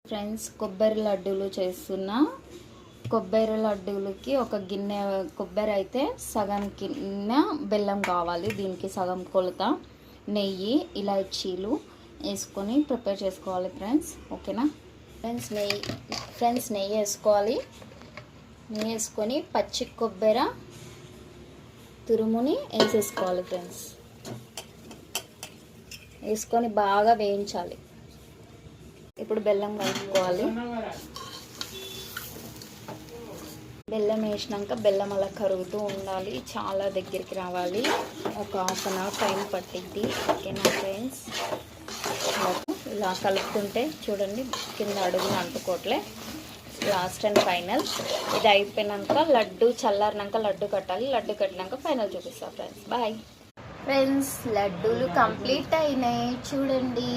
Friends, కొబ్బరి లడ్డూలు చేస్తున్నా. కొబ్బరి లడ్డూలకి ఒక గిన్నె కొబ్బరి అయితే సగం గిన్నె బెల్లం కావాలి. దీనికి సగం కొలత నెయ్యి, ఇలాచీలు వేసుకొని ప్రిపేర్ చేసుకోవాలి ఫ్రెండ్స్. ఓకేనా ఫ్రెండ్స్ నెయ్యి వేసుకోవాలి. నెయ్యి వేసుకొని పచ్చి కొబ్బరి తురుముని వేసేసుకోవాలి ఫ్రెండ్స్. వేసుకొని బాగా వేయించాలి. ఇప్పుడు బెల్లం కలుపుకోవాలి. బెల్లం వేసినాక బెల్లం అలా కరుగుతూ ఉండాలి. చాలా దగ్గరికి రావాలి. ఒక హాఫ్ అన్ అవర్ టైం పట్టిద్ది. ఓకేనా ఫ్రెండ్స్, ఇలా కలుపుతుంటే చూడండి కింద అడుగున అంటుకోవట్లే. లాస్ట్ అండ్ ఫైనల్ ఇది అయిపోయినాక లడ్డు చల్లారినాక లడ్డు కట్టాలి. లడ్డు కట్టినాక ఫైనల్ చూపిస్తా ఫ్రెండ్స్. బాయ్ ఫ్రెండ్స్, లడ్డూలు కంప్లీట్ అయినాయి చూడండి.